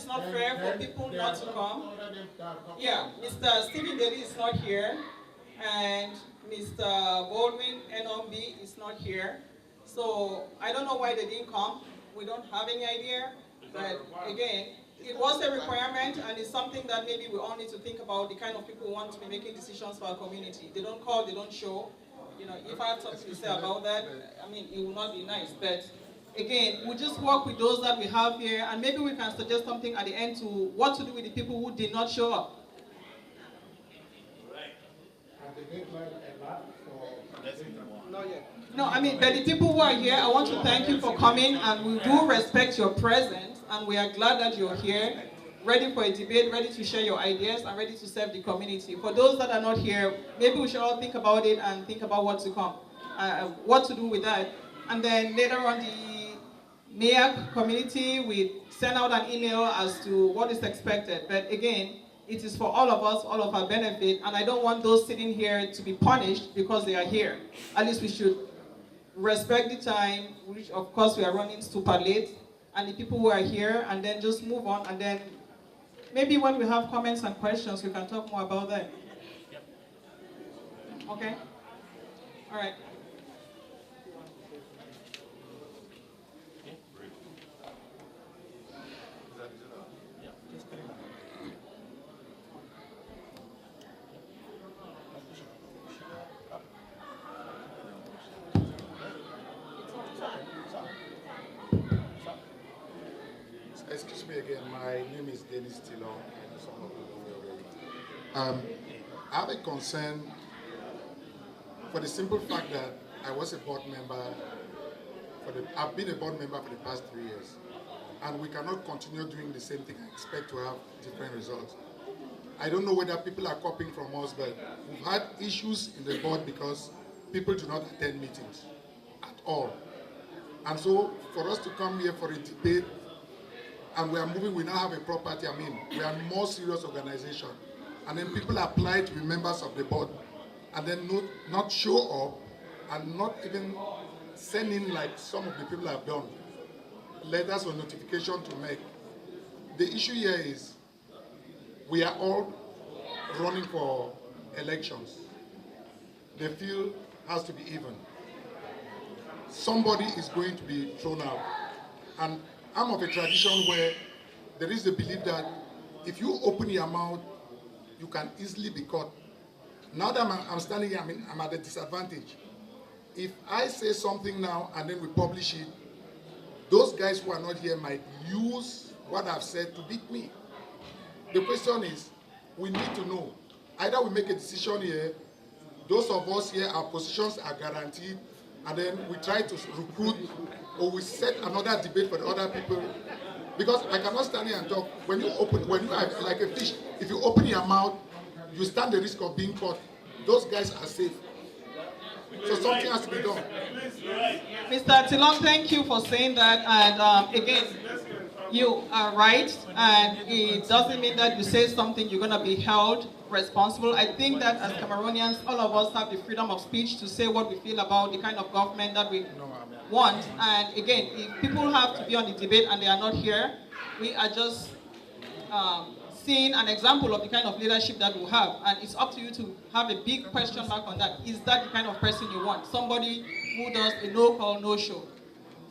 not fair for people not to come. Yeah, Mr. Stephen Daly is not here, and Mr. Baldwin NOB is not here. So I don't know why they didn't come. We don't have any idea. But again, it was a requirement, and it's something that maybe we all need to think about, the kind of people who want to be making decisions for our community. They don't call, they don't show. You know, if I have something to say about that, I mean, it will not be nice. But again, we just work with those that we have here, and maybe we can suggest something at the end to what to do with the people who did not show up. No, I mean, but the people who are here, I want to thank you for coming, and we do respect your presence, and we are glad that you're here, ready for a debate, ready to share your ideas, and ready to serve the community. For those that are not here, maybe we should all think about it and think about what to come, what to do with that. And then later on, the mayor community will send out an email as to what is expected. But again, it is for all of us, all of our benefit, and I don't want those sitting here to be punished because they are here. At least we should respect the time, which of course we are running super late, and the people who are here, and then just move on, and then maybe when we have comments and questions, we can talk more about that. Okay? All right. Excuse me again, my name is Dennis Tillon. I have a concern for the simple fact that I was a board member, I've been a board member for the past 3 years, and we cannot continue doing the same thing and expect to have different results. I don't know whether people are copying from us, but we've had issues in the board because people do not attend meetings at all. And so for us to come here for a debate, and we are moving, we now have a property, I mean, we are a more serious organization. And then people apply to be members of the board, and then not show up, and not even send in, like some of the people have done, letters or notification to make. The issue here is, we are all running for elections. The field has to be even. Somebody is going to be thrown out. And I'm of a tradition where there is the belief that if you open your mouth, you can easily be caught. Now that I'm standing here, I'm at a disadvantage. If I say something now and then we publish it, those guys who are not here might use what I've said to beat me. The question is, we need to know. Either we make a decision here, those of us here, our positions are guaranteed, and then we try to recruit, or we set another debate for the other people. Because I cannot stand here and talk. When you are like a fish, if you open your mouth, you stand the risk of being caught. Those guys are safe. So something has to be done. Mr. Tillon, thank you for saying that. And again, you are right, and it doesn't mean that you say something you're going to be held responsible. I think that as Cameroonians, all of us have the freedom of speech to say what we feel about the kind of government that we want. And again, if people have to be on the debate and they are not here, we are just seeing an example of the kind of leadership that we have. And it's up to you to have a big question mark on that. Is that the kind of person you want? Somebody who does a no call, no show.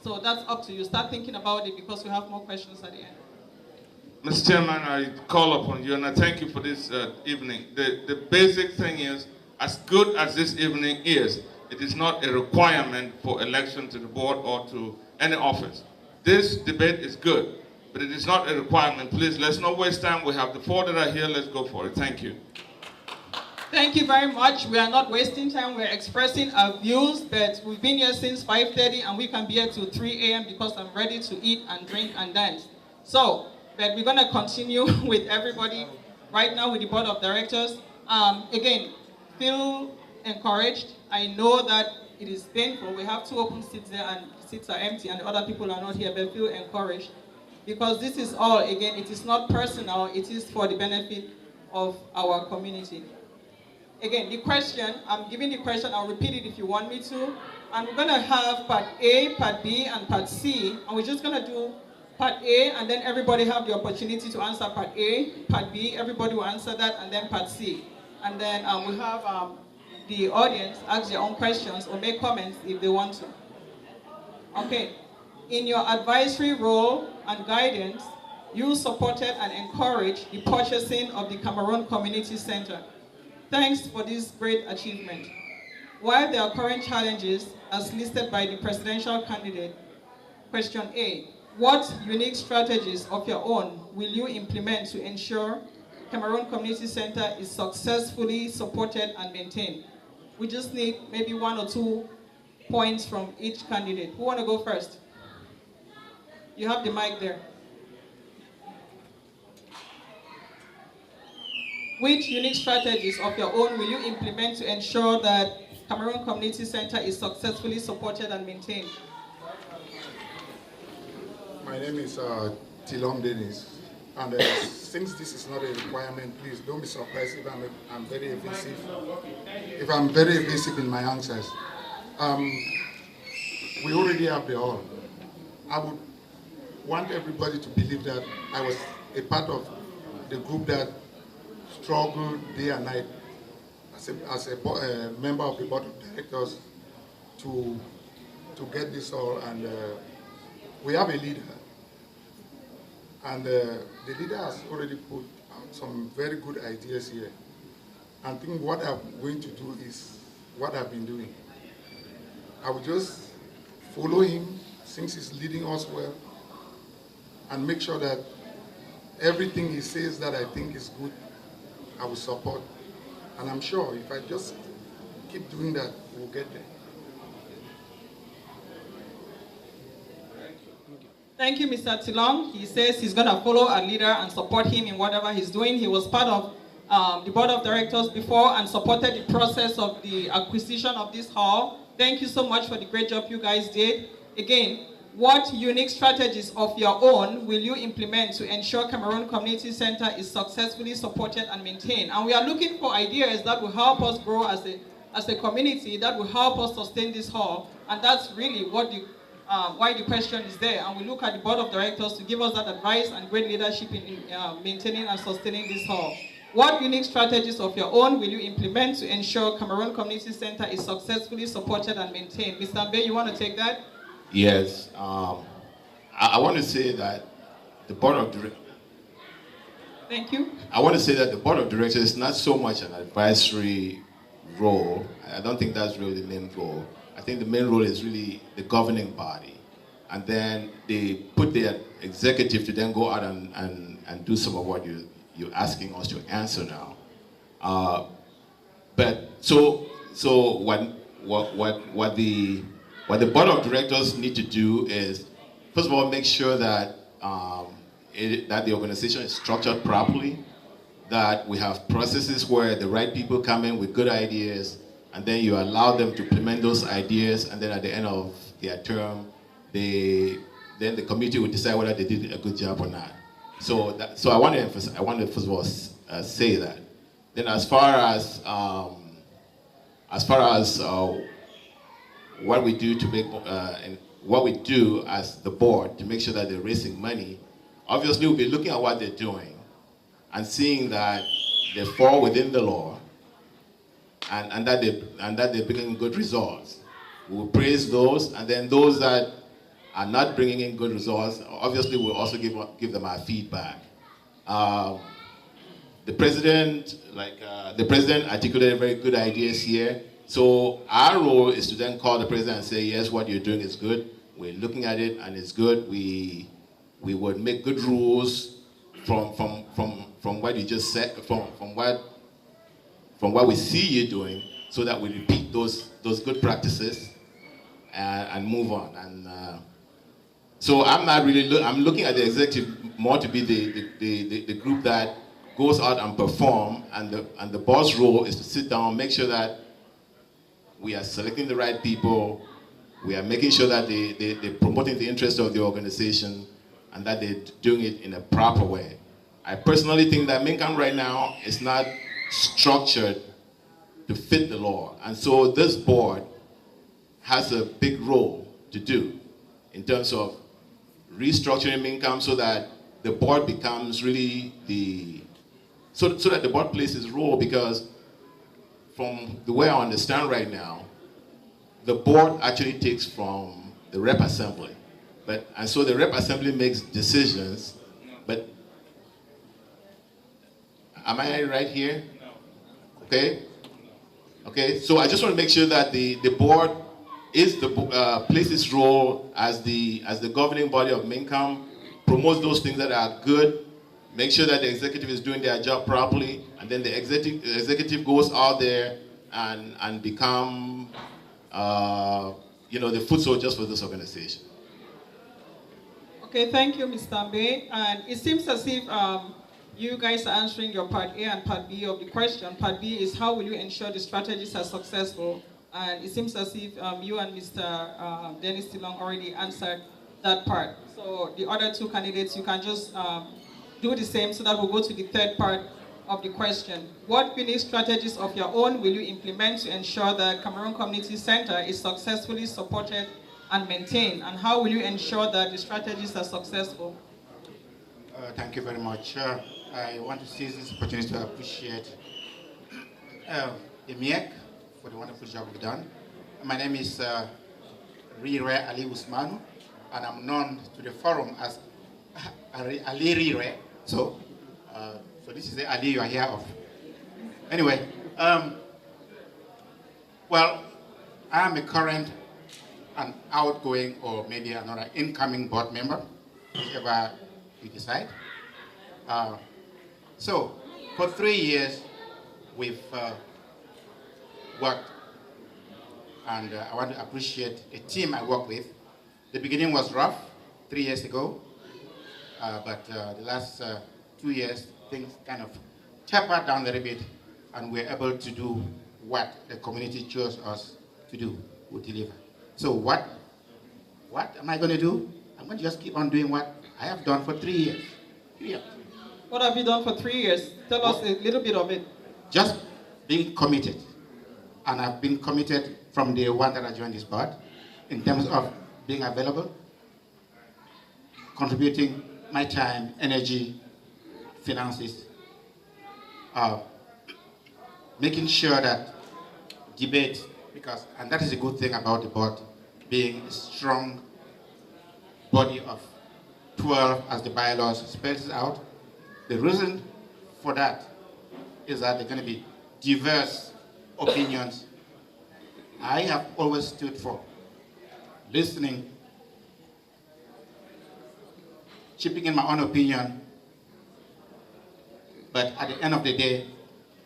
So that's up to you. Start thinking about it, because we have more questions at the end. Mr. Chairman, I call upon you, and I thank you for this evening. The basic thing is, as good as this evening is, it is not a requirement for election to the board or to any office. This debate is good, but it is not a requirement. Please, let's not waste time. We have the four that are here. Let's go for it. Thank you. Thank you very much. We are not wasting time. We're expressing our views, but we've been here since 5:30, and we can be here till 3 a.m. because I'm ready to eat and drink and dance. So, but we're going to continue with everybody right now with the board of directors. Again, feel encouraged. I know that it is painful. We have 2 open seats there, and seats are empty, and the other people are not here, but feel encouraged. Because this is all, again, it is not personal. It is for the benefit of our community. Again, the question, I'm giving the question, I'll repeat it if you want me to. And we're going to have part A, part B, and part C. And we're just going to do Part A, and then everybody have the opportunity to answer part A. Part B, everybody will answer that, and then part C. And then we have the audience ask their own questions or make comments if they want to. Okay. In your advisory role and guidance, you supported and encouraged the purchasing of the Cameroon Community Center. Thanks for this great achievement. While there are current challenges as listed by the presidential candidate, question A, what unique strategies of your own will you implement to ensure Cameroon Community Center is successfully supported and maintained? We just need maybe 1 or 2 points from each candidate. Who want to go first? You have the mic there. Which unique strategies of your own will you implement to ensure that Cameroon Community Center is successfully supported and maintained? My name is Tilom Dennis, and since this is not a requirement, please don't be surprised if I'm very evasive. If I'm very evasive in my answers, we already have the all. I would want everybody to believe that I was a part of the group that struggled day and night as a member of the board of directors to get this all, and we have a leader, and the leader has already put out some very good ideas here. I think what I'm going to do is what I've been doing. I will just follow him since he's leading us well, and make sure that everything he says that I think is good, I will support. And I'm sure if I just keep doing that, we'll get there. Thank you, Mr. Tilong. He says he's going to follow a leader and support him in whatever he's doing. He was part of the board of directors before and supported the process of the acquisition of this hall. Thank you so much for the great job you guys did. Again, what unique strategies of your own will you implement to ensure Cameroon Community Center is successfully supported and maintained? And we are looking for ideas that will help us grow as a community, that will help us sustain this hall. And that's really what why the question is there. And we look at the board of directors to give us that advice and great leadership in maintaining and sustaining this hall. What unique strategies of your own will you implement to ensure Cameroon Community Center is successfully supported and maintained? Mr. Mbe, you want to take that? Yes, I want to say that the board of directors. Thank you. I want to say that the board of directors is not so much an advisory role. I don't think that's really the main role. I think the main role is really the governing body, and then they put their executive to then go out and do some of what you're asking us to answer now. But so what the board of directors need to do is, first of all, make sure that that the organization is structured properly, that we have processes where the right people come in with good ideas, and then you allow them to implement those ideas, and then at the end of their term, then the committee will decide whether they did a good job or not. So I want to emphasize. I want to first of all say that. Then as far as what we do to make and what we do as the board to make sure that they're raising money, obviously we'll be looking at what they're doing and seeing that they fall within the law and that they're bringing good results. We will praise those, and then those that are not bringing in good results, obviously we'll also give them our feedback. The president articulated very good ideas here. So our role is to then call the president and say, yes, what you're doing is good. We're looking at it and it's good. We would make good rules from what you just said, from what we see you doing, so that we repeat those good practices and move on. And so I'm not really I'm looking at the executive more to be the group that goes out and perform, and the boss role is to sit down, make sure that we are selecting the right people, we are making sure that they're promoting the interest of the organization, and that they're doing it in a proper way. I personally think that MINCAM right now is not structured to fit the law. And so this board has a big role to do in terms of restructuring MINCAM so that the board becomes really so that the board plays its role, because from the way I understand right now, the board actually takes from the rep assembly. And so the rep assembly makes decisions, but am I right here? Okay. Okay, so I just want to make sure that the board plays its role as the governing body of MINCAM, promotes those things that are good, make sure that the executive is doing their job properly, and then the executive goes out there and become the foot soldiers for this organization. Okay, thank you, Mr. Ambe. And it seems as if you guys are answering your part A and part B of the question. Part B is how will you ensure the strategies are successful? And it seems as if you and Mr. Dennis Tilong already answered that part. So the other two candidates, you can just do the same so that we'll go to the third part of the question. What unique strategies of your own will you implement to ensure that Cameroon Community Center is successfully supported and maintained? And how will you ensure that the strategies are successful? Thank you very much. I want to seize this opportunity to appreciate the MIEC for the wonderful job we've done. My name is Rire Ali Usmanu, and I'm known to the forum as Ali Rire. So this is the Ali you are here of. Anyway, well, I am a current and outgoing, or maybe another incoming board member, whichever you decide. So, for 3 years, we've worked, and I want to appreciate the team I work with. The beginning was rough 3 years ago, but the last 2 years, things kind of tapered down a little bit, and we're able to do what the community chose us to do, we deliver. So what am I going to do? I'm going to just keep on doing what I have done for 3 years. Yeah. What have you done for 3 years? Tell us a little bit of it. Just being committed. And I've been committed from day one that I joined this board in terms of being available, contributing my time, energy, finances, making sure that debate, and that is a good thing about the board, being a strong body of 12 as the bylaws spells out. The reason for that is that there are going to be diverse opinions. I have always stood for listening, chipping in my own opinion, but at the end of the day,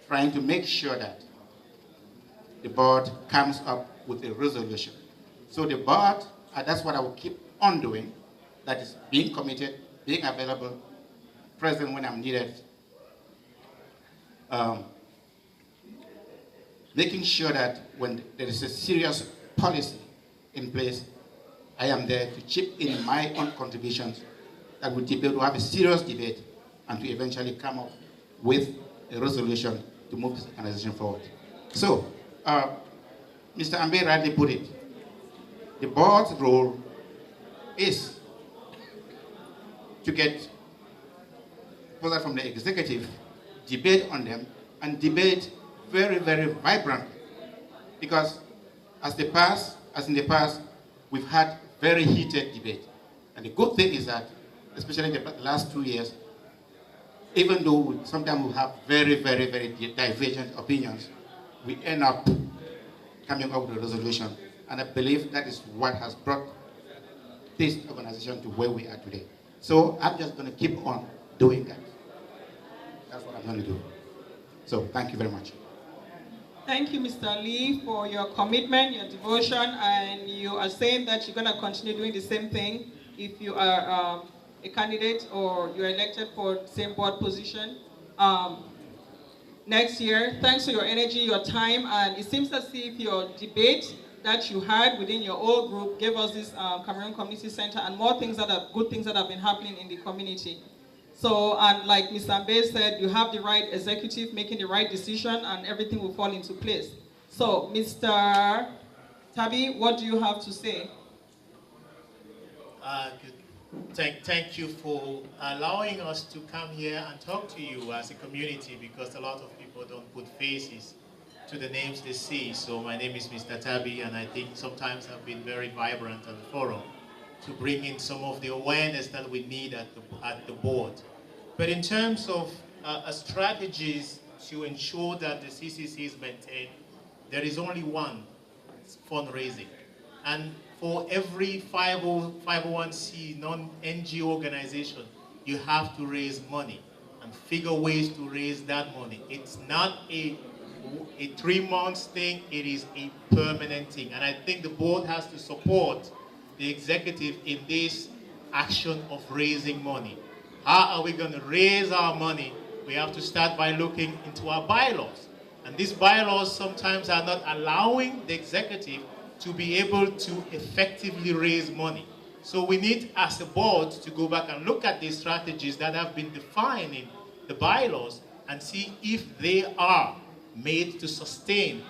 trying to make sure that the board comes up with a resolution. So the board, that's what I will keep on doing, that is being committed, being available, present when I'm needed, making sure that when there is a serious policy in place, I am there to chip in my own contributions that will be able to have a serious debate and to eventually come up with a resolution to move this organization forward. So, Mr. Ambe rightly put it. The board's role is to get proposals from the executive, debate on them, and debate very, very vibrantly. Because as in the past, we've had very heated debate. And the good thing is that, especially in the last 2 years, even though sometimes we have very, very, very divergent opinions, we end up coming up with a resolution. And I believe that is what has brought this organization to where we are today. So I'm just going to keep on doing that. That's what I'm going to do. So thank you very much. Thank you, Mr. Lee, for your commitment, your devotion, and you are saying that you're going to continue doing the same thing if you are a candidate or you're elected for the same board position next year. Thanks for your energy, your time, and it seems as if your debate that you had within your old group gave us this Cameroon Community Center and more things that are good things that have been happening in the community. So, and like Mr. Ambe said, you have the right executive making the right decision and everything will fall into place. So, Mr. Tabi, what do you have to say? Thank you for allowing us to come here and talk to you as a community, because a lot of people don't put faces to the names they see. So my name is Mr. Tabi, and I think sometimes I've been very vibrant at the forum to bring in some of the awareness that we need at the board. But in terms of strategies to ensure that the CCC is maintained, there is only one: fundraising. And for every 501c non-NGO organization, you have to raise money and figure ways to raise that money. It's not a 3 months thing, it is a permanent thing. And I think the board has to support the executive in this action of raising money. How are we going to raise our money? We have to start by looking into our bylaws. And these bylaws sometimes are not allowing the executive to be able to effectively raise money. So we need, as a board, to go back and look at these strategies that have been defined in the bylaws and see if they are made to sustain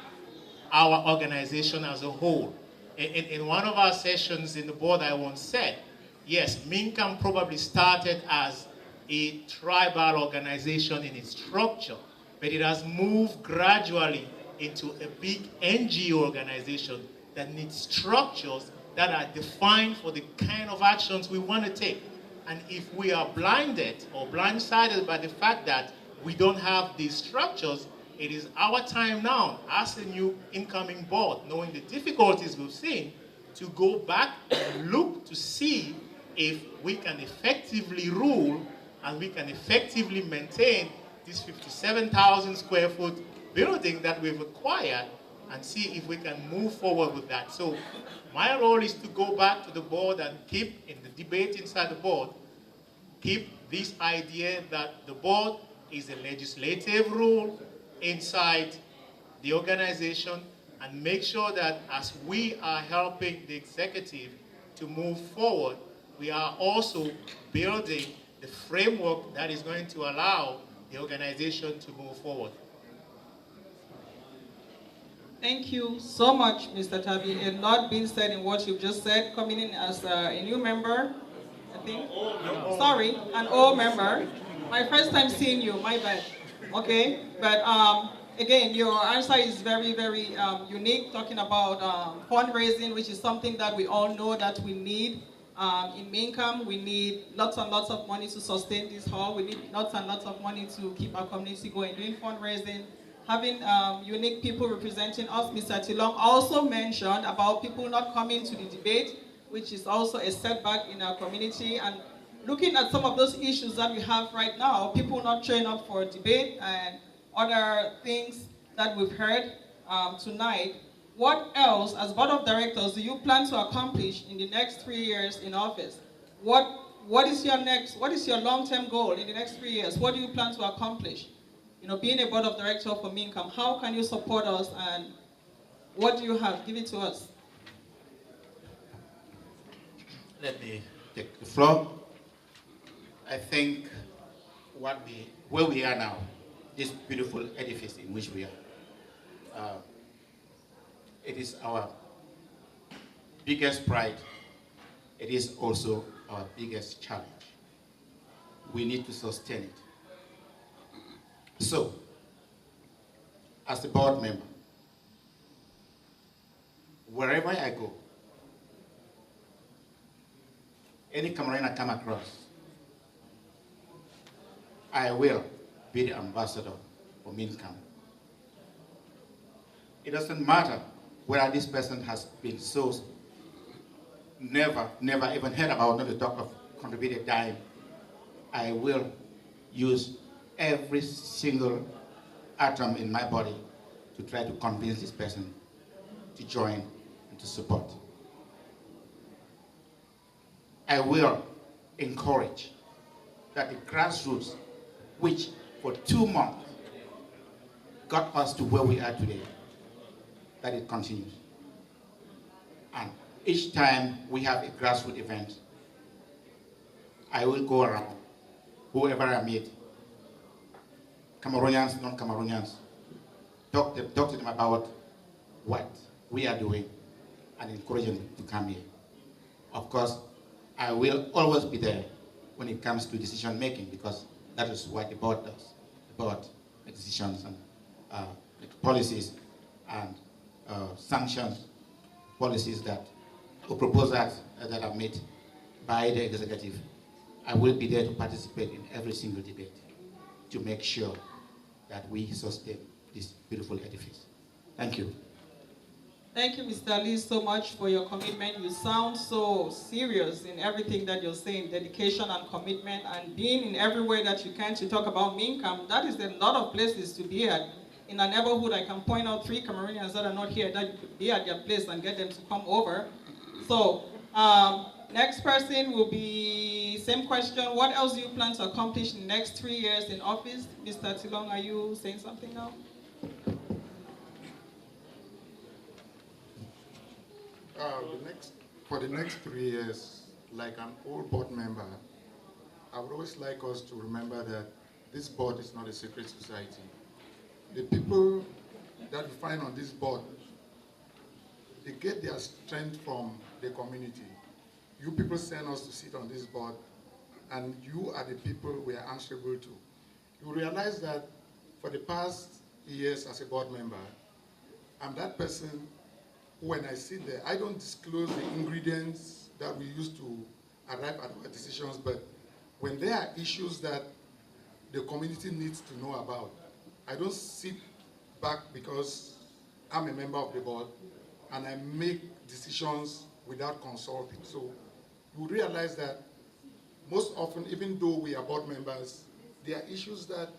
our organization as a whole. In one of our sessions in the board, I once said, yes, MINCAM probably started as a tribal organization in its structure, but it has moved gradually into a big NGO organization that needs structures that are defined for the kind of actions we want to take. And if we are blinded or blindsided by the fact that we don't have these structures, it is our time now, as a new incoming board, knowing the difficulties we've seen, to go back and look to see if we can effectively rule and we can effectively maintain this 57,000 square foot building that we've acquired, and see if we can move forward with that. So my role is to go back to the board and keep, in the debate inside the board, keep this idea that the board is a legislative rule inside the organization, and make sure that as we are helping the executive to move forward, we are also building the framework that is going to allow the organization to move forward. Thank you so much, Mr. Tabi. A lot being said in what you've just said. Coming in as a new member, I think. Sorry, an old member. My first time seeing you, my bad. Okay, but again, your answer is very, very unique, talking about fundraising, which is something that we all know that we need. In MINCAM, we need lots and lots of money to sustain this hall. We need lots and lots of money to keep our community going, doing fundraising. Having unique people representing us. Mr. Tilong also mentioned about people not coming to the debate, which is also a setback in our community. And looking at some of those issues that we have right now, people not showing up for debate and other things that we've heard tonight, what else, as board of directors, do you plan to accomplish in the next 3 years in office? What is your long-term goal in the next 3 years? What do you plan to accomplish? You know, being a board of director for MINCAM, how can you support us, and what do you have? Give it to us. Let me take the floor. I think where we are now, this beautiful edifice in which we are, it is our biggest pride. It is also our biggest challenge. We need to sustain it. So, as a board member, wherever I go, any Cameroonian I come across, I will be the ambassador for MINCAM. It doesn't matter whether this person has been so never even heard about, not to talk of contributed dime. I will use every single atom in my body to try to convince this person to join and to support. I will encourage that the grassroots, which for 2 months got us to where we are today, that it continues. And each time we have a grassroots event, I will go around, whoever I meet, Cameroonians, non-Cameroonians, talk to them about what we are doing and encourage them to come here. Of course, I will always be there when it comes to decision making, because that is what the board does. The board makes decisions and makes policies and sanctions policies that, or proposals that are made by the executive. I will be there to participate in every single debate to make sure that we sustain this beautiful edifice. Thank you. Thank you, Mr. Lee, so much for your commitment. You sound so serious in everything that you're saying, dedication and commitment, and being in everywhere that you can to talk about MINCAM. That is a lot of places to be at. In a neighborhood, I can point out 3 Cameroonians that are not here that you could be at their place and get them to come over. So, next person will be, same question. What else do you plan to accomplish in the next 3 years in office? Mr. Tilong, are you saying something now? For the next 3 years, like an old board member, I would always like us to remember that this board is not a secret society. The people that you find on this board, they get their strength from the community. You people send us to sit on this board, and you are the people we are answerable to. You realize that for the past years as a board member, I'm that person who, when I sit there, I don't disclose the ingredients that we use to arrive at our decisions, but when there are issues that the community needs to know about, I don't sit back because I'm a member of the board and I make decisions without consulting. So you realize that most often, even though we are board members, there are issues that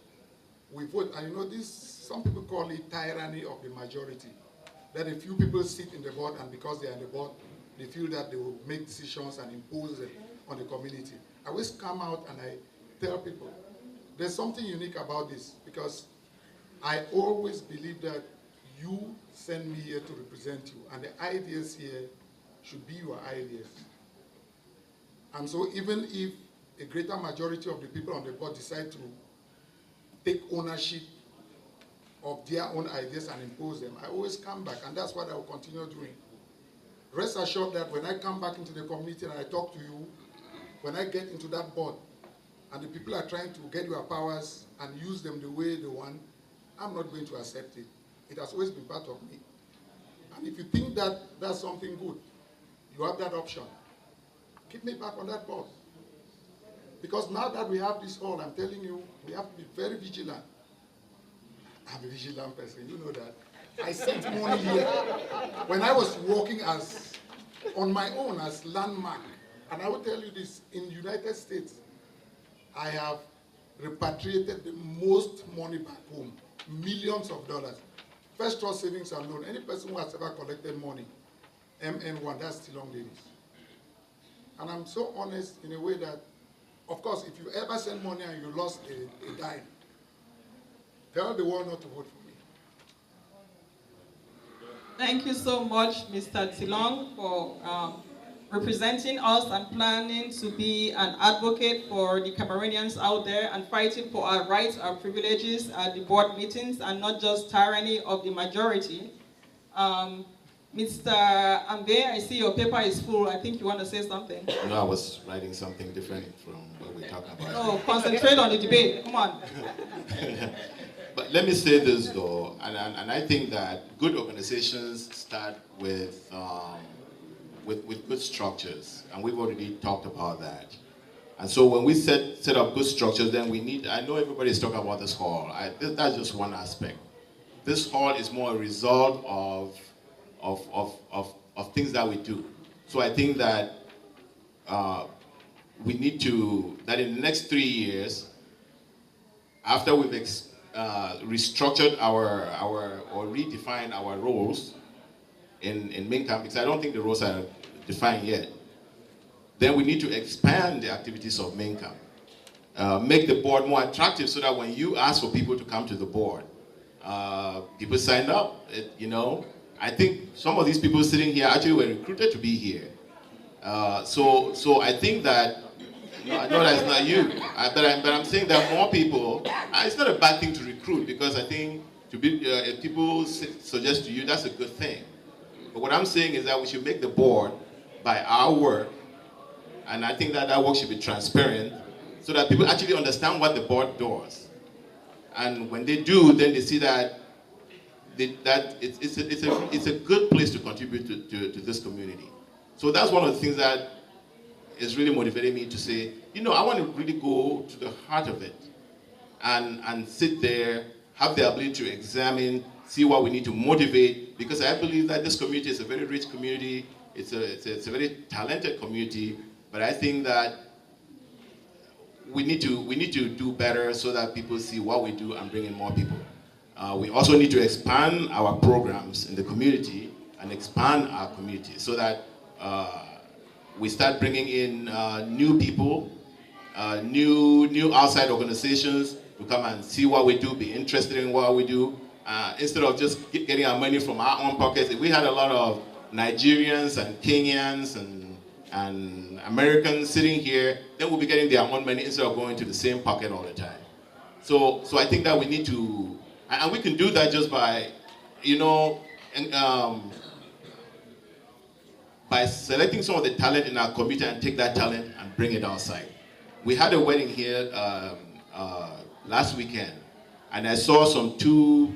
we vote. And you know, this, some people call it tyranny of the majority. That a few people sit in the board, and because they are in the board, they feel that they will make decisions and impose them on the community. I always come out and I tell people, there's something unique about this, because I always believe that you send me here to represent you, and the ideas here should be your ideas. And so even if a greater majority of the people on the board decide to take ownership of their own ideas and impose them, I always come back, and that's what I will continue doing. Rest assured that when I come back into the community and I talk to you, when I get into that board, and the people are trying to get your powers and use them the way they want, I'm not going to accept it. It has always been part of me. And if you think that that's something good, you have that option. Keep me back on that board. Because now that we have this hall, I'm telling you, we have to be very vigilant. I'm a vigilant person, you know that. I sent money here when I was working as, on my own as landmark. And I will tell you this, in the United States, I have repatriated the most money back home, millions of dollars. First Trust Savings and Loan, any person who has ever collected money, MN1, that's still long ladies. And I'm so honest in a way that, of course, if you ever send money and you lost a dime, tell the world not to vote for me. Thank you so much, Mr. Tilong, for representing us and planning to be an advocate for the Cameroonians out there and fighting for our rights, our privileges at the board meetings, and not just tyranny of the majority. Mr. Ambe, I see your paper is full. I think you want to say something. No, I was writing something different from what we're talking about. No, concentrate on the debate. Come on. But let me say this though, and I think that good organizations start with good structures, and we've already talked about that. And so when we set up good structures, then we need, I know everybody's talking about this hall. That's just one aspect. This hall is more a result of things that we do. So I think that we need to, that in the next 3 years, after we've restructured or redefined our roles in MINCAM, because I don't think the roles are defined yet, then we need to expand the activities of MINCAM. Make the board more attractive so that when you ask for people to come to the board, people sign up, you know. I think some of these people sitting here actually were recruited to be here. So I think that, no, I know that's not you, but I'm saying that more people, it's not a bad thing to recruit, because I think to be, if people suggest to you, that's a good thing. But what I'm saying is that we should make the board by our work And I think that that work should be transparent so that people actually understand what the board does. And when they do, then they see that it's a good place to contribute to this community. So that's one of the things that is really motivating me to say, you know, I want to really go to the heart of it and sit there, have the ability to examine, see what we need to motivate, because I believe that this community is a very rich community, it's a very talented community, but I think that we need to do better so that people see what we do and bring in more people. We also need to expand our programs in the community and expand our community so that we start bringing in new people, new outside organizations to come and see what we do, be interested in what we do, instead of just getting our money from our own pockets. If we had a lot of Nigerians and Kenyans and Americans sitting here, then we'll be getting their own money instead of going to the same pocket all the time. So I think that we need to, and we can do that just by, you know, by selecting some of the talent in our community and take that talent and bring it outside. We had a wedding here last weekend, and I saw some two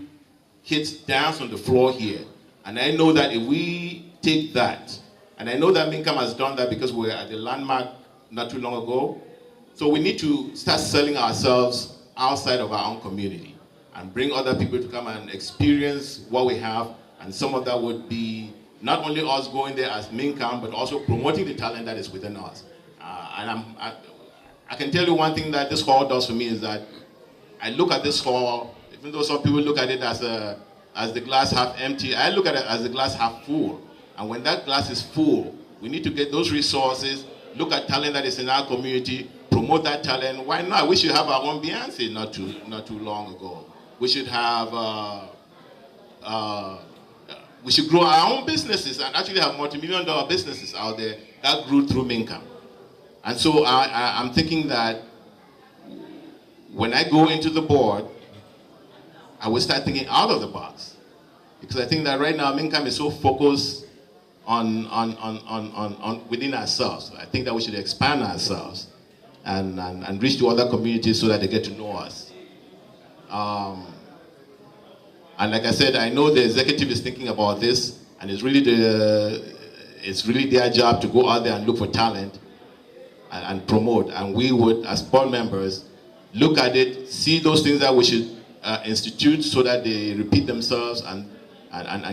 kids dance on the floor here. And I know that if we take that, and I know that MINCAM has done that because we were at the landmark not too long ago, so we need to start selling ourselves outside of our own community and bring other people to come and experience what we have, and some of that would be not only us going there as MINCAM, but also promoting the talent that is within us. I can tell you one thing that this hall does for me is that I look at this hall, even though some people look at it as the glass half empty, I look at it as the glass half full. And when that glass is full, we need to get those resources, look at talent that is in our community, promote that talent. Why not? We should have our own Beyonce not too long ago. We should have, we should grow our own businesses and actually have multi-million-dollar businesses out there that grew through MINCAM. And so I'm thinking that when I go into the board, I will start thinking out of the box. Because I think that right now MINCAM is so focused on within ourselves. I think that we should expand ourselves and reach to other communities so that they get to know us. And like I said, I know the executive is thinking about this, and it's really their job to go out there and look for talent and promote. And we would, as board members, look at it, see those things that we should institute so that they repeat themselves and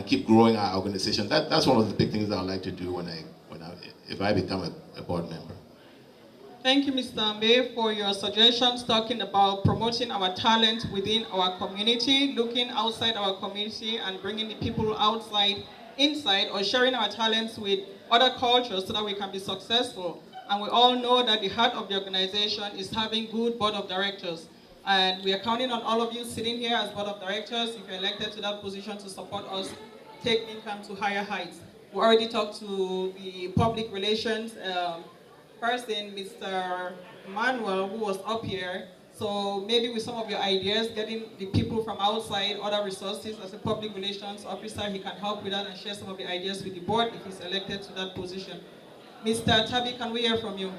keep growing our organization. That's one of the big things that I'd like to do if I become a board member. Thank you, Mr. Ambe, for your suggestions talking about promoting our talent within our community, looking outside our community and bringing the people inside, or sharing our talents with other cultures so that we can be successful. And we all know that the heart of the organization is having good board of directors. And we are counting on all of you sitting here as board of directors, if you're elected to that position, to support us, take MINCAM to higher heights. We already talked to the public relations person, Mr. Manuel, who was up here. So maybe with some of your ideas, getting the people from outside, other resources, as a public relations officer, he can help with that and share some of the ideas with the board if he's elected to that position. Mr. Tabi, can we hear from you?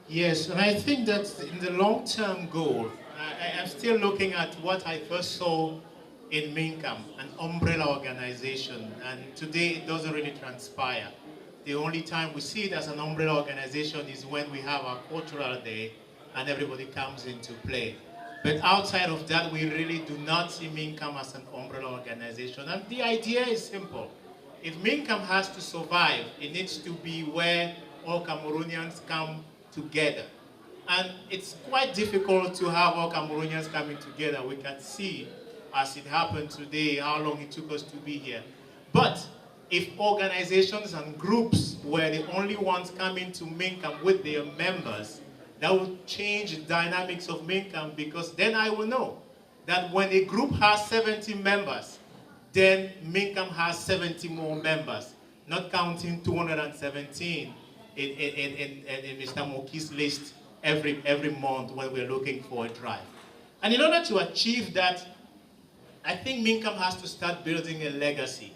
Yes, and I think that in the long-term goal, I'm still looking at what I first saw in MINCAM, an umbrella organization, and today it doesn't really transpire. The only time we see it as an umbrella organization is when we have our cultural day and everybody comes into play. But outside of that, we really do not see MINCAM as an umbrella organization. And the idea is simple. If MINCAM has to survive, it needs to be where all Cameroonians come together. And it's quite difficult to have all Cameroonians coming together. We can see, as it happened today, how long it took us to be here. But if organizations and groups were the only ones coming to MINCAM with their members, that would change the dynamics of MINCAM, because then I will know that when a group has 70 members, then MINCAM has 70 more members, not counting 217 in Mr. Moki's list every month when we're looking for a drive. And in order to achieve that, I think MINCAM has to start building a legacy.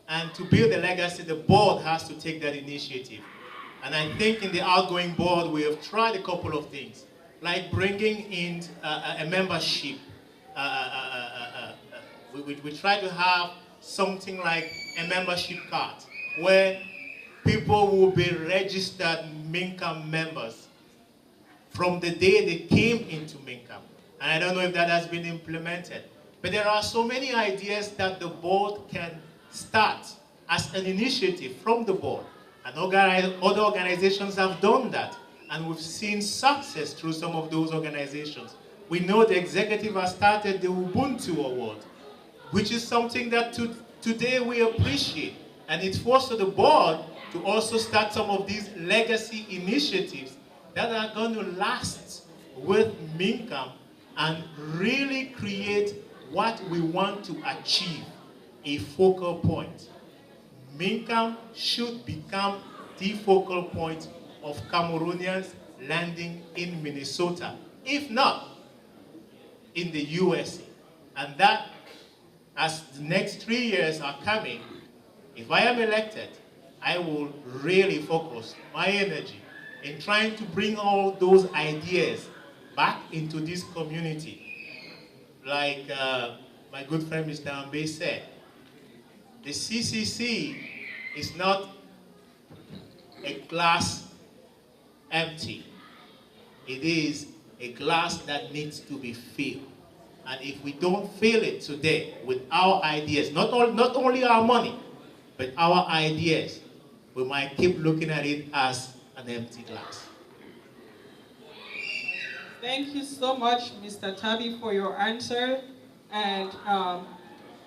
And to build a legacy, the board has to take that initiative. And I think in the outgoing board, we have tried a couple of things, like bringing in a membership. We try to have something like a membership card, where people will be registered MINCAM members from the day they came into MINCAM. And I don't know if that has been implemented. But there are so many ideas that the board can start as an initiative from the board. And other organizations have done that. And we've seen success through some of those organizations. We know the executive has started the Ubuntu Award, which is something that today we appreciate. And it forced the board to also start some of these legacy initiatives that are going to last with MINCAM and really create what we want to achieve, a focal point. MINCAM should become the focal point of Cameroonians landing in Minnesota, if not in the USA. And that, as the next 3 years are coming, if I am elected, I will really focus my energy in trying to bring all those ideas back into this community. Like my good friend Mr. Ambe said, the CCC is not a glass empty. It is a glass that needs to be filled. And if we don't fill it today with our ideas, not only our money, but our ideas, we might keep looking at it as an empty glass. Thank you so much, Mr. Tabi, for your answer. And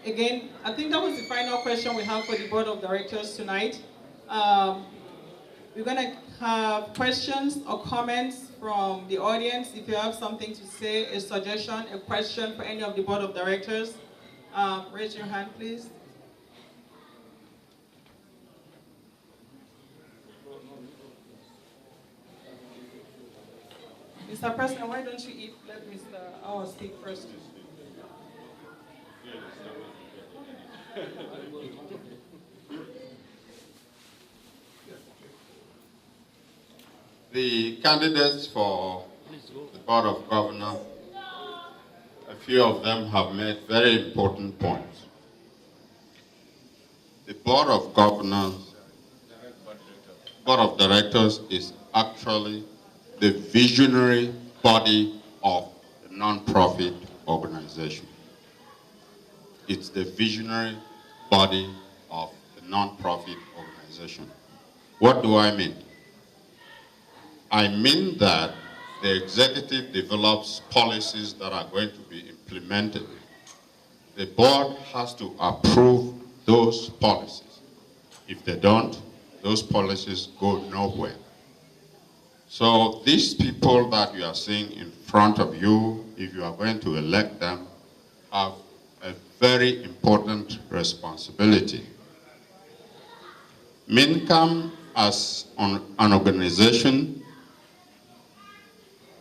again, I think that was the final question we have for the Board of Directors tonight. We're going to have questions or comments from the audience. If you have something to say, a suggestion, a question for any of the Board of Directors, raise your hand, please. Mr. President, why don't you let Mr. Awa speak first? The candidates for the Board of Governors, a few of them have made very important points. The Board of Governors, Board of Directors is actually the visionary body of a non-profit organization. It's the visionary body of a non-profit organization. What do I mean? I mean that the executive develops policies that are going to be implemented. The board has to approve those policies. If they don't, those policies go nowhere. So these people that you are seeing in front of you, if you are going to elect them, have a very important responsibility. MINCAM as an organization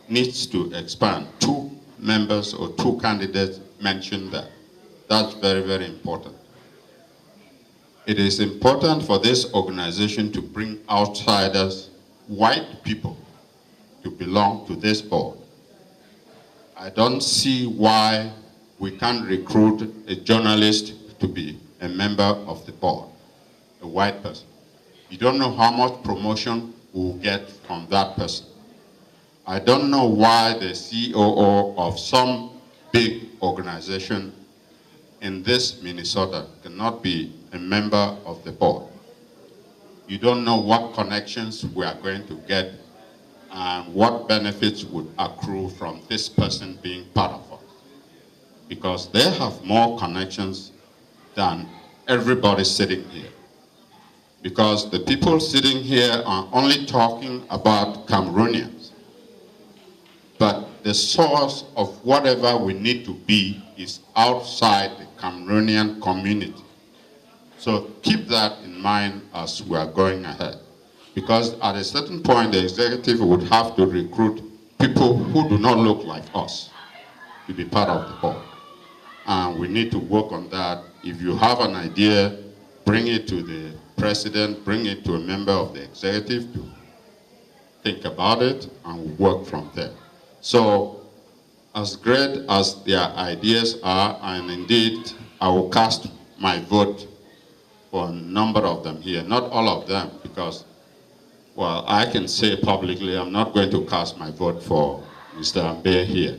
needs to expand. 2 members or 2 candidates mentioned that. That's very, very important. It is important for this organization to bring outsiders, white people, to belong to this board. I don't see why we can't recruit a journalist to be a member of the board, a white person. You don't know how much promotion we'll get from that person. I don't know why the COO of some big organization in this Minnesota cannot be a member of the board. You don't know what connections we are going to get and what benefits would accrue from this person being part of us. Because they have more connections than everybody sitting here. Because the people sitting here are only talking about Cameroonians. But the source of whatever we need to be is outside the Cameroonian community. So keep that in mind as we are going ahead. Because at a certain point, the executive would have to recruit people who do not look like us to be part of the board. And we need to work on that. If you have an idea, bring it to the president, bring it to a member of the executive to think about it, and work from there. So, as great as their ideas are, and indeed, I will cast my vote for a number of them here, not all of them, because, well, I can say publicly I'm not going to cast my vote for Mr. Ambe here.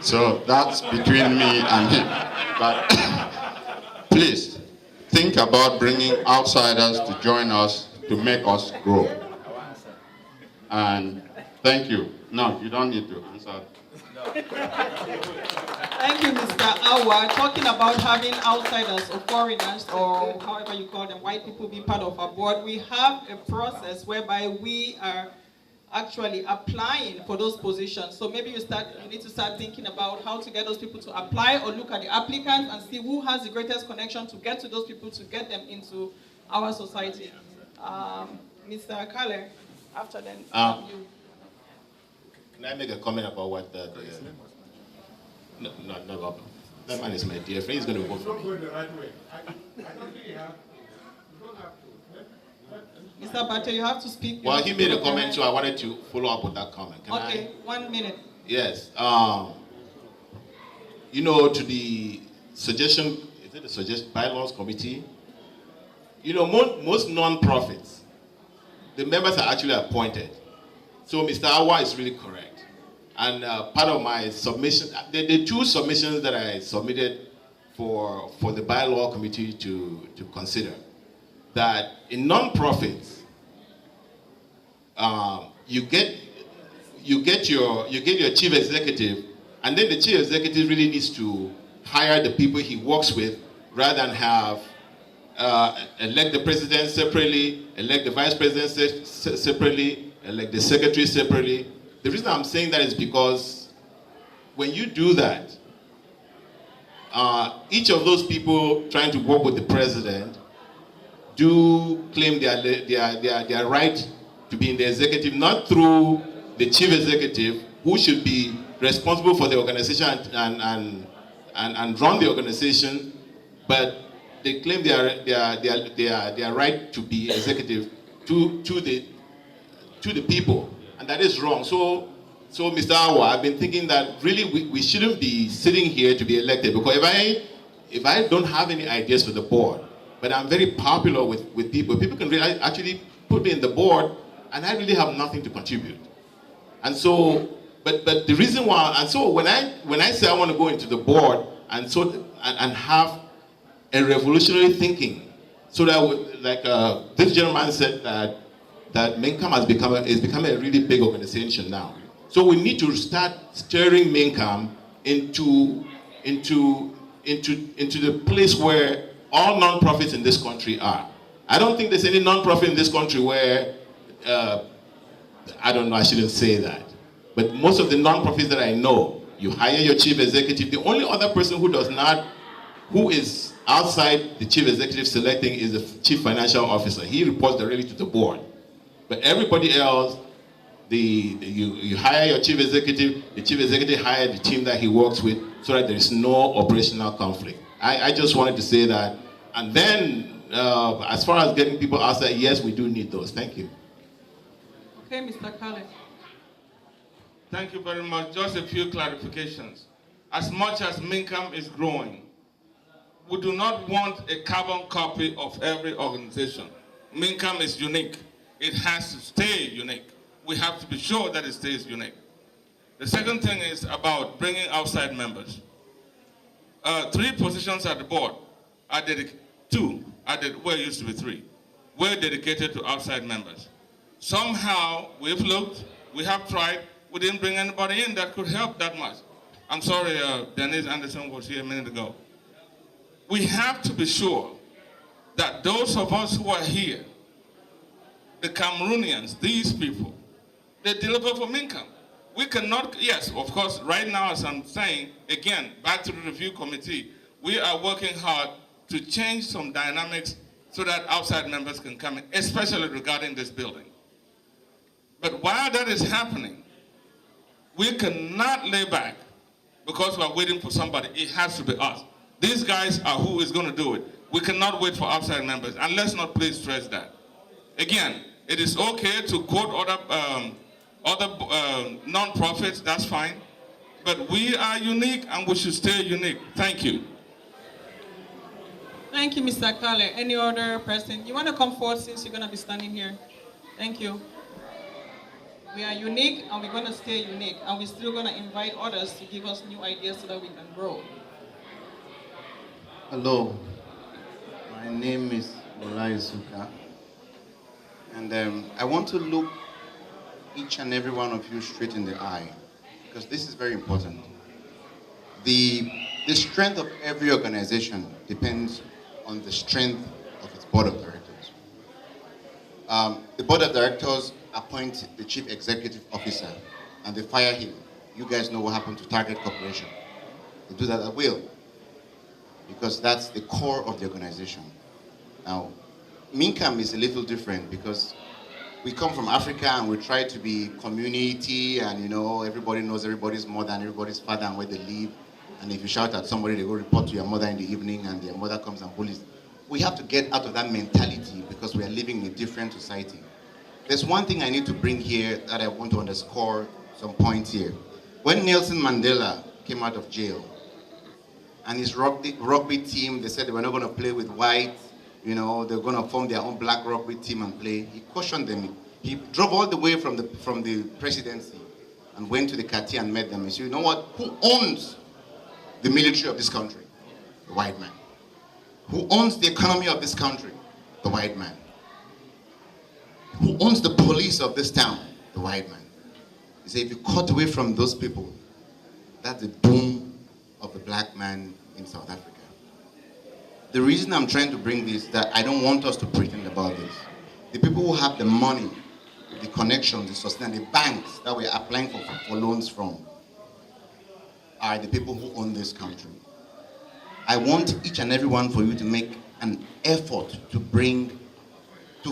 So that's between me and him. But please, think about bringing outsiders to join us to make us grow. And thank you. No, you don't need to answer. Thank you, Mr. Awa. Talking about having outsiders or foreigners or however you call them, white people be part of our board, we have a process whereby we are actually applying for those positions. So maybe you need to start thinking about how to get those people to apply, or look at the applicants and see who has the greatest connection to get to those people to get them into our society. Mr. Kale, after then, you. Can I make a comment about what no, that man is my dear friend. He's going to vote for me. Mr. Bate, you have to speak. Well, he made a comment, so I wanted to follow up with that comment. Can okay, 1 minute. Yes. You know, to the suggestion, is it the suggestion bylaws committee? You know, most non-profits, the members are actually appointed. So Mr. Awa is really correct. And part of my submission, the two submissions that I submitted for the bylaw committee to consider, that in non-profits, you get your chief executive, and then the chief executive really needs to hire the people he works with, rather than have elect the president separately, elect the vice president separately, elect the secretary separately. The reason I'm saying that is because when you do that, each of those people trying to work with the president do claim their right to be in the executive, not through the chief executive, who should be responsible for the organization and run the organization, but they claim their right to be executive to the people, and that is wrong. So Mr. Awa, I've been thinking that really we shouldn't be sitting here to be elected, because if I don't have any ideas for the board, but I'm very popular with people can really actually put me in the board, and I really have nothing to contribute. And so, but the reason why, and so when I say I want to go into the board and have a revolutionary thinking, so that like this gentleman said that MINCAM has become a really big organization now. So we need to start steering MINCAM into the place where all non-profits in this country are. I don't think there's any non-profit in this country where, I don't know, I shouldn't say that. But most of the non-profits that I know, you hire your chief executive. The only other person who is outside the chief executive selecting is the chief financial officer. He reports directly to the board. But everybody else, you hire your chief executive, the chief executive hires the team that he works with, so that there is no operational conflict. I just wanted to say that. And then, as far as getting people outside, yes, we do need those. Thank you. Okay, Mr. Kale. Thank you very much. Just a few clarifications. As much as MINCAM is growing, we do not want a carbon copy of every organization. MINCAM is unique. It has to stay unique. We have to be sure that it stays unique. The second thing is about bringing outside members. 3 positions at the board are dedicated, 2, well, it used to be 3, were dedicated to outside members. Somehow, we've looked, we have tried, we didn't bring anybody in that could help that much. I'm sorry, Denise Anderson was here a minute ago. We have to be sure that those of us who are here, the Cameroonians, these people, they deliver for MINCAM. We cannot, yes, of course, right now, as I'm saying, again, back to the review committee, we are working hard to change some dynamics so that outside members can come in, especially regarding this building. But while that is happening, we cannot lay back because we're waiting for somebody. It has to be us. These guys are who is going to do it. We cannot wait for outside members, and let's not please stress that. Again, It is okay to quote other non-profits, that's fine. But we are unique and we should stay unique. Thank you. Thank you, Mr. Kale. Any other person? You want to come forward since you're going to be standing here? Thank you. We are unique and we're going to stay unique. And we're still going to invite others to give us new ideas so that we can grow. Hello, my name is Olai Suka. And I want to look each and every one of you straight in the eye, because this is very important. The strength of every organization depends on the strength of its board of directors. The board of directors appoint the chief executive officer and they fire him. You guys know what happened to Target Corporation. They do that at will, because that's the core of the organization. Now, MINCAM is a little different because we come from Africa and we try to be community, and everybody knows everybody's mother and everybody's father and where they live. And if you shout at somebody, they go report to your mother in the evening and their mother comes and bullies. We have to get out of that mentality because we are living in a different society. There's one thing I need to bring here that I want to underscore some points here. When Nelson Mandela came out of jail and his rugby team, they said they were not going to play with white, they're going to form their own black rugby team and play. He cautioned them. He drove all the way from the presidency and went to the Cartier and met them. He said, you know what? Who owns the military of this country? The white man. Who owns the economy of this country? The white man. Who owns the police of this town? The white man. He said, if you cut away from those people, that's the doom of the black man in South Africa. The reason I'm trying to bring this is that I don't want us to pretend about this. The people who have the money, the connections, the sustain, the banks that we're applying for loans from are the people who own this country. I want each and every one for you to make an effort to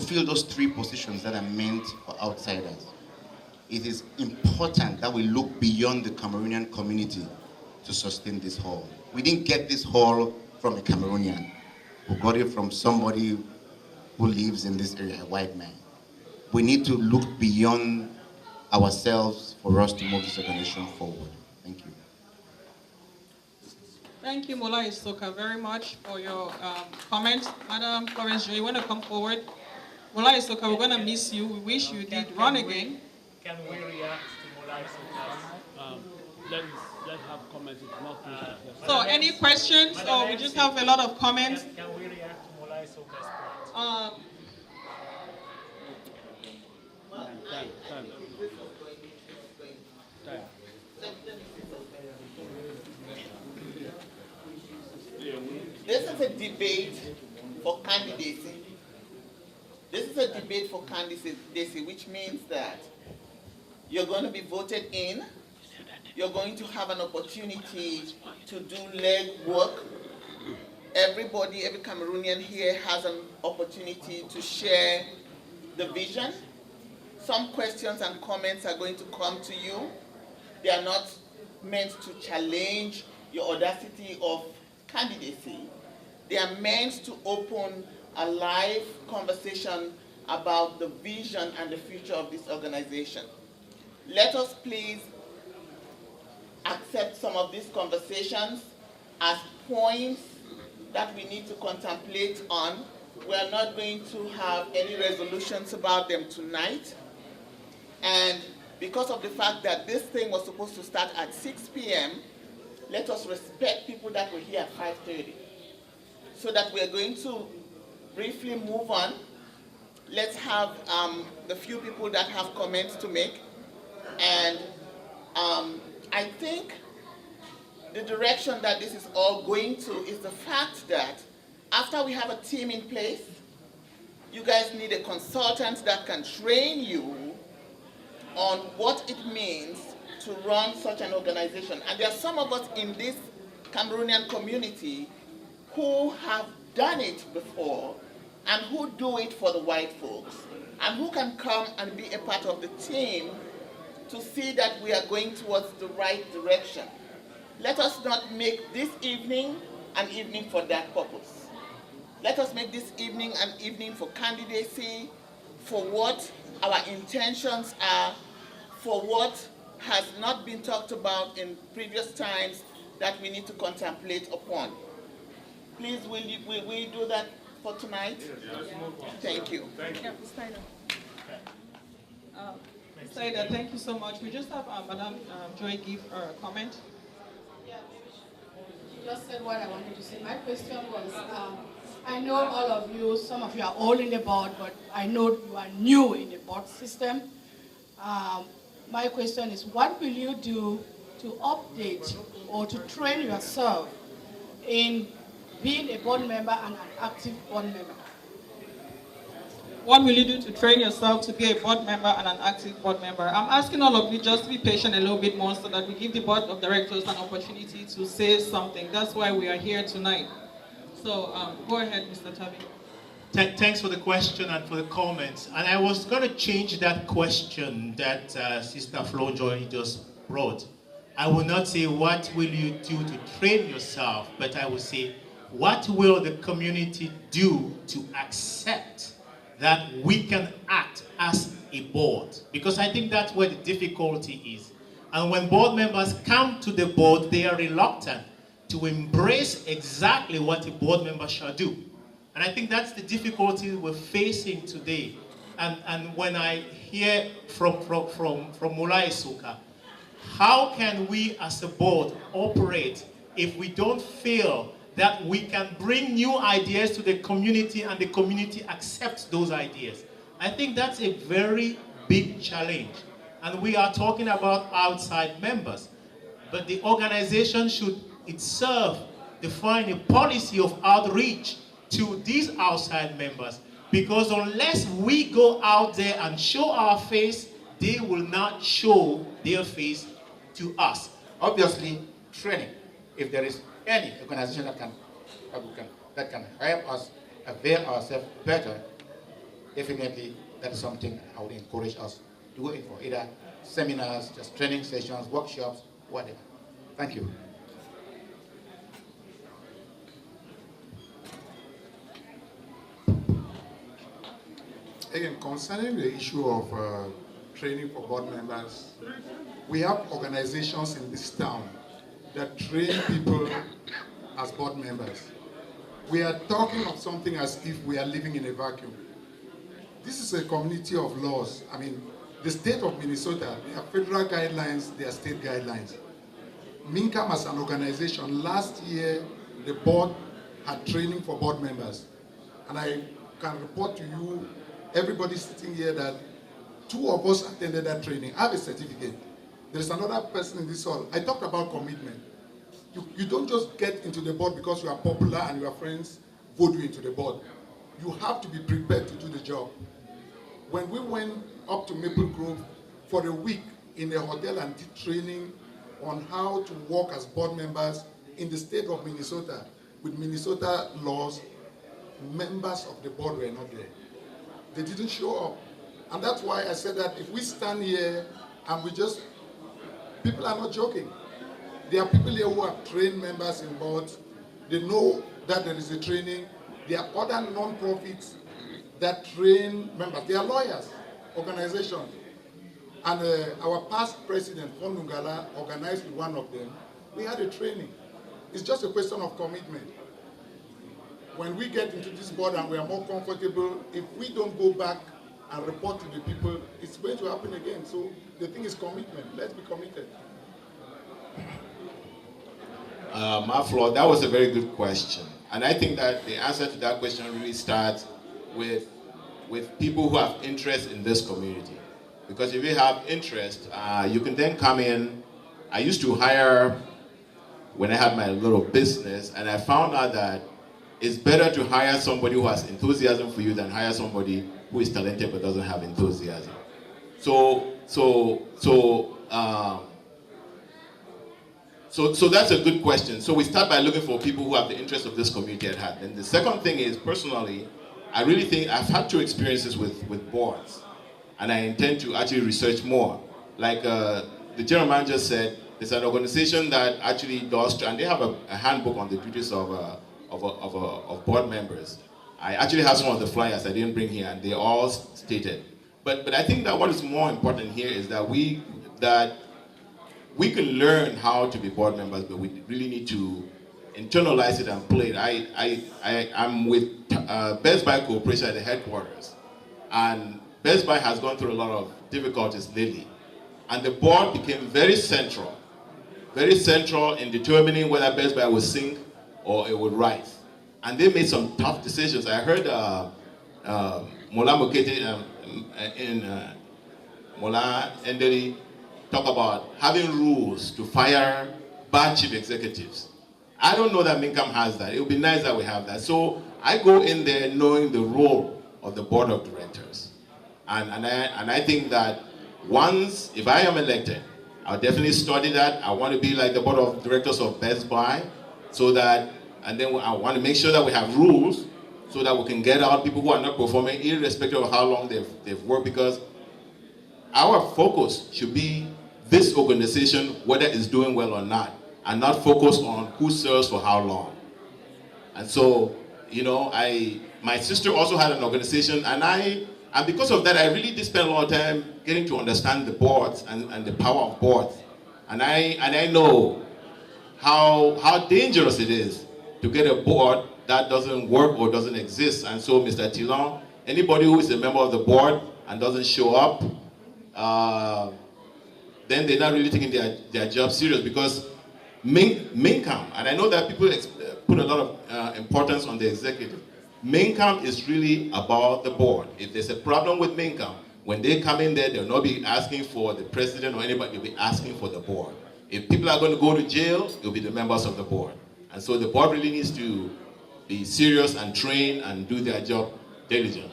fill those three positions that are meant for outsiders. It is important that we look beyond the Cameroonian community to sustain this hall. We didn't get this hall from a Cameroonian. We got it from somebody who lives in this area, a white man. We need to look beyond ourselves for us to move this organization forward. Thank you. Thank you, Mola Isoka, very much for your comment. Madam Florence, you want to come forward? Mola Isoka, we're going to miss you. We wish you did run again. Can we react to Mola Isoka's? Let's have comments. It's not So any questions, or we just have a lot of comments? Can we react to Mola Isoka's point? Time. This is a debate for candidacy. This is a debate for candidacy, which means that you're going to be voted in. You're going to have an opportunity to do leg work. Everybody, every Cameroonian here has an opportunity to share the vision. Some questions and comments are going to come to you. They are not meant to challenge your audacity of candidacy. They are meant to open a live conversation about the vision and the future of this organization. Let us please accept some of these conversations as points that we need to contemplate on. We are not going to have any resolutions about them tonight. And because of the fact that this thing was supposed to start at 6 p.m., let us respect people that were here at 5:30. So that we're going to briefly move on. Let's have the few people that have comments to make. And I think the direction that this is all going to is the fact that after we have a team in place, you guys need a consultant that can train you on what it means to run such an organization. And there are some of us in this Cameroonian community who have done it before and who do it for the white folks and who can come and be a part of the team to see that we are going towards the right direction. Let us not make this evening an evening for that purpose. Let us make this evening an evening for candidacy, for what our intentions are, for what has not been talked about in previous times that we need to contemplate upon. Please, will we do that for tonight? Thank you. Yeah, Saida, thank you so much. We just have Madam Joy give a comment. You just said what I wanted to say. My question was, I know all of you, some of you are old in the board, but I know you are new in the board system. My question is, what will you do to update or to train yourself in being a board member and an active board member? What will you do to train yourself to be a board member and an active board member? I'm asking all of you just to be patient a little bit more so that we give the board of directors an opportunity to say something. That's why we are here tonight. So go ahead, Mr. Tabi. Thanks for the question and for the comments. And I was going to change that question that Sister Flo Joy just brought. I will not say what will you do to train yourself, but I will say what will the community do to accept that we can act as a board? Because I think that's where the difficulty is. And when board members come to the board, they are reluctant to embrace exactly what a board member shall do. And I think that's the difficulty we're facing today. And when I hear from Mulai Suka, how can we as a board operate if we don't feel that we can bring new ideas to the community and the community accepts those ideas? I think that's a very big challenge. And we are talking about outside members. But the organization should itself define a policy of outreach to these outside members. Because unless we go out there and show our face, they will not show their face to us. Obviously, training. If there is any organization that can help us avail ourselves better, definitely that is something I would encourage us to go in for, either seminars, just training sessions, workshops, whatever. Thank you. Again, concerning the issue of training for board members, we have organizations in this town that train people as board members. We are talking of something as if we are living in a vacuum. This is a community of laws. I mean, the state of Minnesota, they have federal guidelines, they are state guidelines. MINCAM as an organization, last year, the board had training for board members. And I can report to you, everybody sitting here, that 2 of us attended that training. I have a certificate. There's another person in this hall. I talked about commitment. You don't just get into the board because you are popular and your friends vote you into the board. You have to be prepared to do the job. When we went up to Maple Grove for a week in a hotel and did training on how to work as board members in the state of Minnesota with Minnesota laws, members of the board were not there. They didn't show up. And that's why I said that if we stand here and we just, people are not joking. There are people here who have trained members in boards. They know that there is a training. There are other non-profits that train members. They are lawyers, organizations. And our past president, Paul Nungala, organized with one of them. We had a training. It's just a question of commitment. When we get into this board and we are more comfortable, if we don't go back and report to the people, it's going to happen again. So the thing is commitment. Let's be committed. Flo, that was a very good question. And I think that the answer to that question really starts with people who have interest in this community. Because if you have interest, you can then come in. I used to hire, when I had my little business, and I found out that it's better to hire somebody who has enthusiasm for you than hire somebody who is talented but doesn't have enthusiasm. So that's a good question. So we start by looking for people who have the interest of this community at heart. And the second thing is, personally, I really think I've had 2 experiences with boards, and I intend to actually research more. Like the general manager said, there's an organization that actually does, and they have a handbook on the duties of board members. I actually have some of the flyers I didn't bring here, and they all stated. But I think that what is more important here is that we can learn how to be board members, but we really need to internalize it and play it. I'm with Best Buy Corporation at the headquarters, and Best Buy has gone through a lot of difficulties lately, and the board became very central in determining whether Best Buy would sink or it would rise. And they made some tough decisions. I heard Mola Mokete in Mola Enderi talk about having rules to fire bad chief executives. I don't know that MINCAM has that. It would be nice that we have that. So I go in there knowing the role of the board of directors. And I think that once, if I am elected, I'll definitely study that. I want to be like the board of directors of Best Buy, so that, and then I want to make sure that we have rules so that we can get out people who are not performing, irrespective of how long they've worked, because our focus should be this organization, whether it's doing well or not, and not focus on who serves for how long. And so, you know, my sister also had an organization, and because of that, I really did spend a lot of time getting to understand the boards and the power of boards. And I know how dangerous it is to get a board that doesn't work or doesn't exist. And so, Mr. Tilon, anybody who is a member of the board and doesn't show up, then they're not really taking their job serious, because MINCAM, and I know that people put a lot of importance on the executive. MINCAM is really about the board. If there's a problem with MINCAM, when they come in there, they'll not be asking for the president or anybody, they'll be asking for the board. If people are going to go to jail, it'll be the members of the board. And so the board really needs to be serious and train and do their job diligently.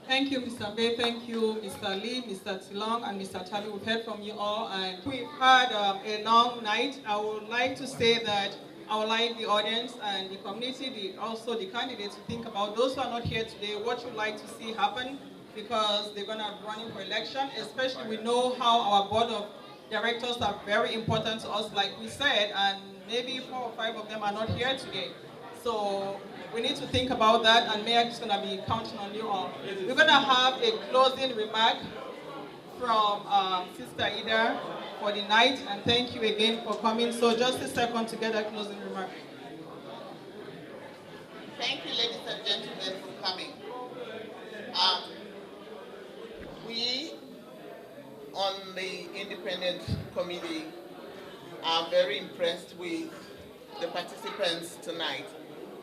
Thank you, Mr. Bay. Thank you, Mr. Lee, Mr. Tilong, and Mr. Tabi. We've heard from you all, and we've had a long night. I would like to say that I would like the audience and the community, also the candidates, to think about those who are not here today, what you'd like to see happen, because they're going to be running for election. Especially, we know how our board of directors are very important to us, like we said, and maybe 4 or 5 of them are not here today. So we need to think about that, and Mayor is going to be counting on you all. We're going to have a closing remark from Sister Ida for the night, and thank you again for coming. So just a second to get a closing remark. Thank you, ladies and gentlemen, for coming. We on the independent committee are very impressed with the participants tonight.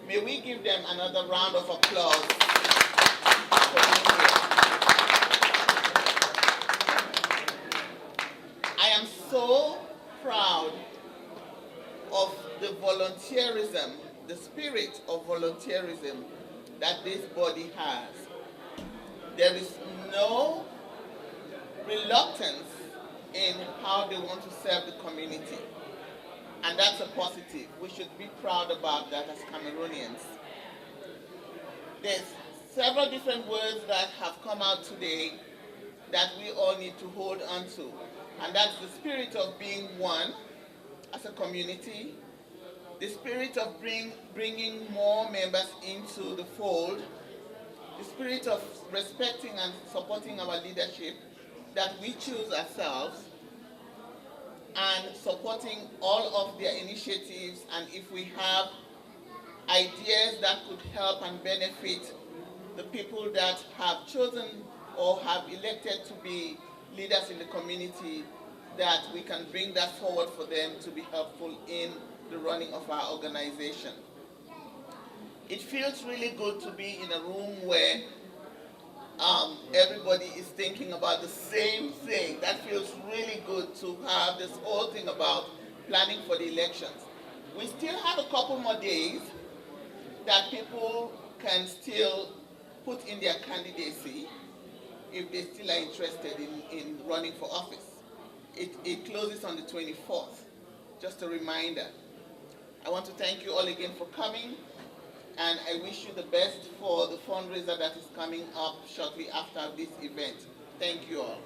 May we give them another round of applause for being here. I am so proud of the volunteerism, the spirit of volunteerism that this body has. There is no reluctance in how they want to serve the community. And that's a positive. We should be proud about that as Cameroonians. There's several different words that have come out today that we all need to hold on to. And that's the spirit of being one as a community, the spirit of bringing more members into the fold, the spirit of respecting and supporting our leadership, that we choose ourselves, and supporting all of their initiatives, and if we have ideas that could help and benefit the people that have chosen or have elected to be leaders in the community, that we can bring that forward for them to be helpful in the running of our organization. It feels really good to be in a room where everybody is thinking about the same thing. That feels really good to have this whole thing about planning for the elections. We still have a couple more days that people can still put in their candidacy if they still are interested in running for office. It closes on the 24th. Just a reminder. I want to thank you all again for coming, and I wish you the best for the fundraiser that is coming up shortly after this event. Thank you all.